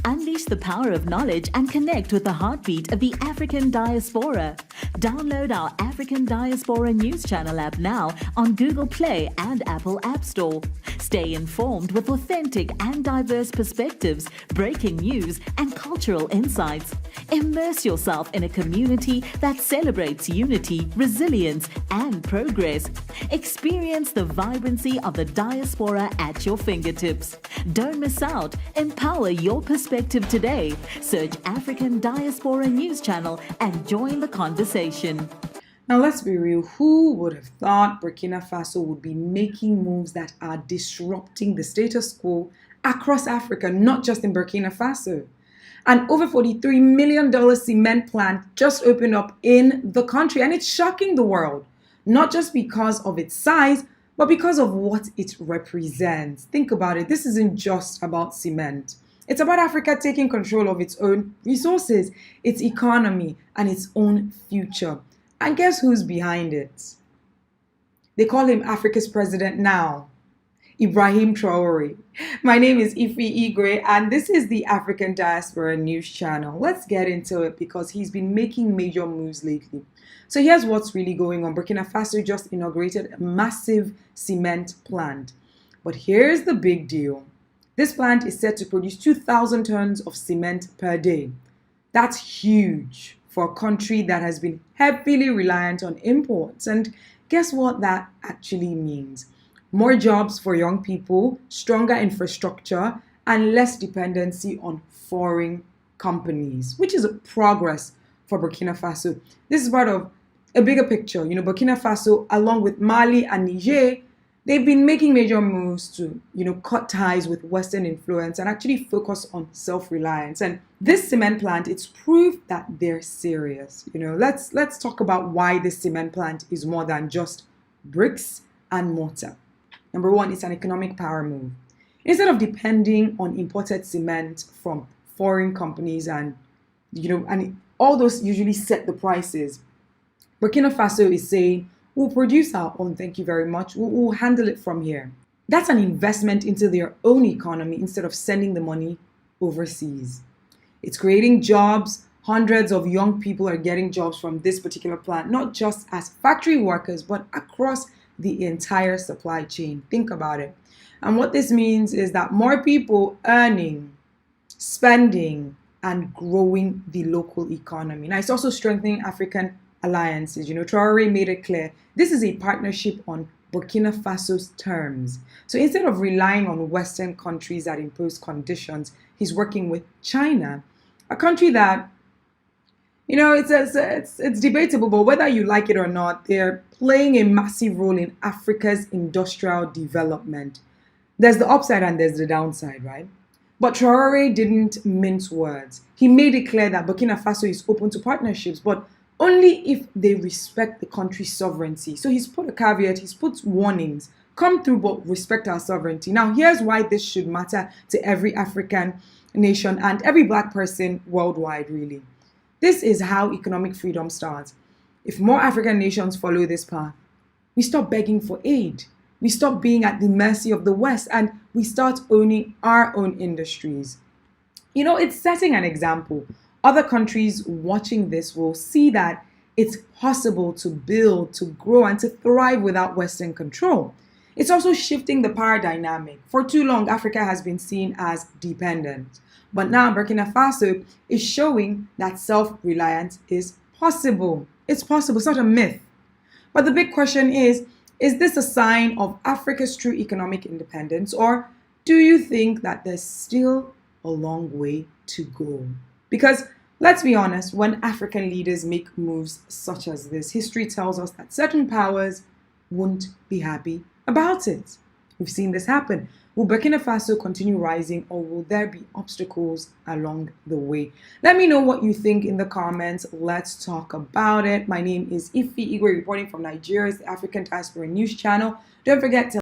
Unleash the power of knowledge and connect with the heartbeat of the African diaspora. Download our African Diaspora News Channel app now on Google Play and Apple App Store. Stay informed with authentic and diverse perspectives, breaking news, and cultural insights. Immerse yourself in a community that celebrates unity, resilience, and progress. Experience the vibrancy of the diaspora at your fingertips. Don't miss out. Empower your perspective today. Search African Diaspora News Channel and join the conversation. Now, let's be real. Who would have thought Burkina Faso would be making moves that are disrupting the status quo across Africa, not just in Burkina Faso? An over $43 million cement plant just opened up in the country, and it's shocking the world, not just because of its size, but because of what it represents. Think about it. This isn't just about cement. It's about Africa taking control of its own resources, its economy, and its own future. And guess who's behind it? They call him Africa's president now, Ibrahim Traoré. My name is Ify Igwe, and this is the African Diaspora News Channel. Let's get into it because he's been making major moves lately. So here's what's really going on. Burkina Faso just inaugurated a massive cement plant. But here's the big deal. This plant is set to produce 2,000 tons of cement per day. That's huge for a country that has been heavily reliant on imports. And guess what that actually means? More jobs for young people, stronger infrastructure, and less dependency on foreign companies, which is a progress for Burkina Faso. This is part of a bigger picture. Burkina Faso, along with Mali and Niger, they've been making major moves to, cut ties with Western influence and actually focus on self-reliance. And this cement plant, it's proof that they're serious. Let's talk about why this cement plant is more than just bricks and mortar. Number one, it's an economic power move. Instead of depending on imported cement from foreign companies and all those usually set the prices, Burkina Faso is saying, we'll produce our own, thank you very much. We'll handle it from here. That's an investment into their own economy instead of sending the money overseas. It's creating jobs. Hundreds of young people are getting jobs from this particular plant, not just as factory workers, but across the entire supply chain. Think about it. And what this means is that more people earning, spending, and growing the local economy. Now, it's also strengthening African alliances. Traoré made it clear this is a partnership on Burkina Faso's terms. So instead of relying on Western countries that impose conditions, he's working with China, a country that, it's debatable, but whether you like it or not, they're playing a massive role in Africa's industrial development. There's the upside and there's the downside, right? But Traoré didn't mince words. He made it clear that Burkina Faso is open to partnerships, but only if they respect the country's sovereignty. So he's put a caveat, he's put warnings. Come through, but respect our sovereignty. Now, here's why this should matter to every African nation and every Black person worldwide, really. This is how economic freedom starts. If more African nations follow this path, we stop begging for aid. We stop being at the mercy of the West, and we start owning our own industries. It's setting an example. Other countries watching this will see that it's possible to build, to grow, and to thrive without Western control. It's also shifting the power dynamic. For too long, Africa has been seen as dependent. But now Burkina Faso is showing that self-reliance is possible. It's possible. It's not a myth. But the big question is this a sign of Africa's true economic independence, or do you think that there's still a long way to go? Because let's be honest, when African leaders make moves such as this, history tells us that certain powers won't be happy about it. We've seen this happen. Will Burkina Faso continue rising, or will there be obstacles along the way? Let me know what you think in the comments. Let's talk about it. My name is Ify Igwe, reporting from Nigeria's African Diaspora News Channel. Don't forget to